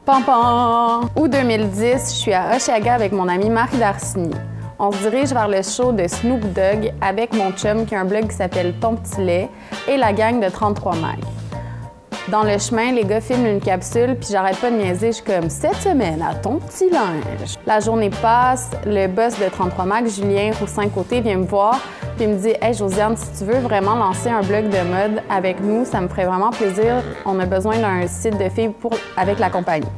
Pam! Août 2010, je suis à Oshiaga avec mon ami Marie Darcigny. On se dirige vers le show de Snoop Dogg avec mon chum qui a un blog qui s'appelle Ton Petit Lait et la gang de 33 Mag. Dans le chemin, les gars filment une capsule, puis j'arrête pas de niaiser, je suis comme « Cette semaine, à ton petit linge ». La journée passe, le boss de 33 Mag, Julien Roussin-Côté, vient me voir, puis il me dit « Hey Josiane, si tu veux vraiment lancer un blog de mode avec nous, ça me ferait vraiment plaisir. On a besoin d'un site de filles avec la compagnie ».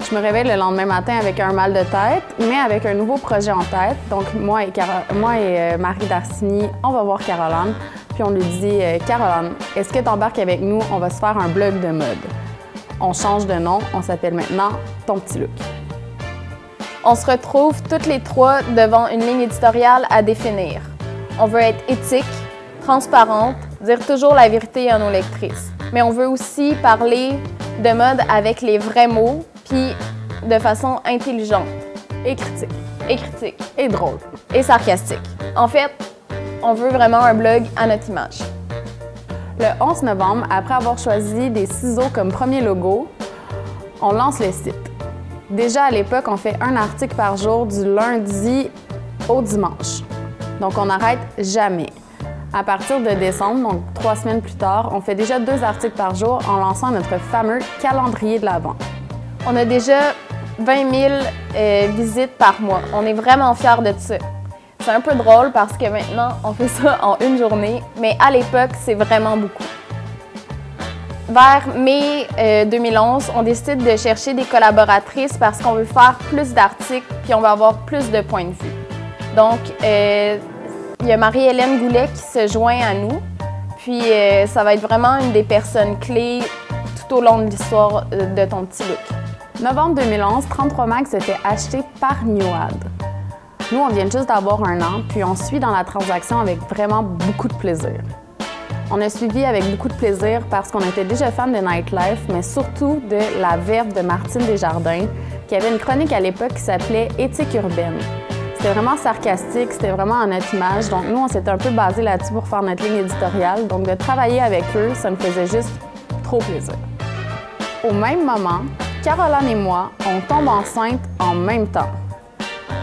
Je me réveille le lendemain matin avec un mal de tête, mais avec un nouveau projet en tête. Donc, moi et Marie Darcigny, on va voir Caroline. Puis on lui dit « Caroline, est-ce que tu embarques avec nous? On va se faire un blog de mode. » On change de nom, on s'appelle maintenant Ton Petit Look. On se retrouve toutes les trois devant une ligne éditoriale à définir. On veut être éthique, transparente, dire toujours la vérité à nos lectrices. Mais on veut aussi parler de mode avec les vrais mots, puis de façon intelligente. Et critique. Et critique. Et drôle. Et sarcastique. En fait, on veut vraiment un blog à notre image. Le 11 novembre, après avoir choisi des ciseaux comme premier logo, on lance le site. Déjà à l'époque, on fait un article par jour du lundi au dimanche. Donc on n'arrête jamais. À partir de décembre, donc 3 semaines plus tard, on fait déjà 2 articles par jour en lançant notre fameux calendrier de l'Avent. On a déjà 20 000 visites par mois. On est vraiment fiers de ça. C'est un peu drôle parce que maintenant, on fait ça en une journée, mais à l'époque, c'est vraiment beaucoup. Vers mai 2011, on décide de chercher des collaboratrices parce qu'on veut faire plus d'articles puis on veut avoir plus de points de vue. Donc, il y a Marie-Hélène Goulet qui se joint à nous, puis ça va être vraiment une des personnes clés tout au long de l'histoire de Ton Petit Look. Novembre 2011, 33 Mag se fait acheter par Newad. Nous, on vient juste d'avoir 1 an, puis on suit dans la transaction avec vraiment beaucoup de plaisir. On a suivi avec beaucoup de plaisir parce qu'on était déjà fan de Nightlife, mais surtout de La Verve de Martine Desjardins, qui avait une chronique à l'époque qui s'appelait Éthique urbaine. C'était vraiment sarcastique, c'était vraiment en notre image, donc nous, on s'était un peu basé là-dessus pour faire notre ligne éditoriale. Donc de travailler avec eux, ça me faisait juste trop plaisir. Au même moment, Caroline et moi, on tombe enceinte en même temps.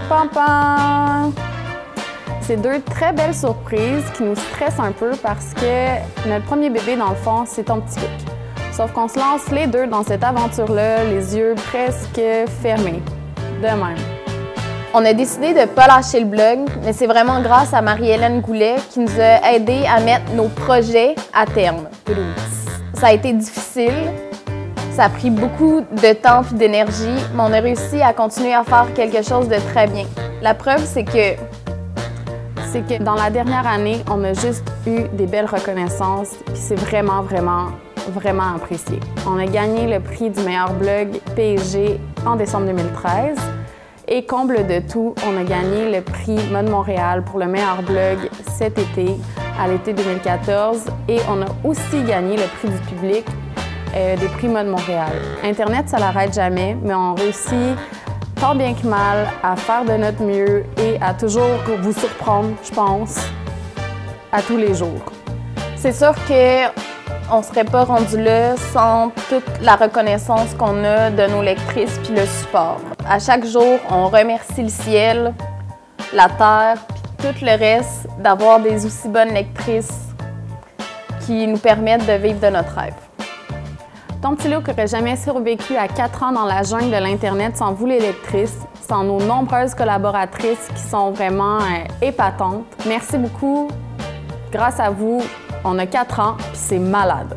Pam pam! C'est 2 très belles surprises qui nous stressent un peu parce que notre premier bébé, dans le fond, c'est Ton Petit Look. Sauf qu'on se lance les 2 dans cette aventure-là, les yeux presque fermés. De même. On a décidé de ne pas lâcher le blog, mais c'est vraiment grâce à Marie-Hélène Goulet qui nous a aidés à mettre nos projets à terme. Ça a été difficile. Ça a pris beaucoup de temps et d'énergie, mais on a réussi à continuer à faire quelque chose de très bien. La preuve, c'est que dans la dernière année, on a juste eu des belles reconnaissances, puis c'est vraiment apprécié. On a gagné le prix du meilleur blog PSG en décembre 2013. Et comble de tout, on a gagné le prix Mode Montréal pour le meilleur blog cet été, à l'été 2014. Et on a aussi gagné le prix du public des prix Mode Montréal. Internet, ça l'arrête jamais, mais on réussit tant bien que mal à faire de notre mieux et à toujours vous surprendre, je pense, à tous les jours. C'est sûr qu'on ne serait pas rendu là sans toute la reconnaissance qu'on a de nos lectrices puis le support. À chaque jour, on remercie le ciel, la terre, puis tout le reste d'avoir des aussi bonnes lectrices qui nous permettent de vivre de notre rêve. Ton Petit Look n'aurait jamais survécu à 4 ans dans la jungle de l'Internet sans vous les lectrices, sans nos nombreuses collaboratrices qui sont vraiment épatantes. Merci beaucoup. Grâce à vous, on a 4 ans, puis c'est malade.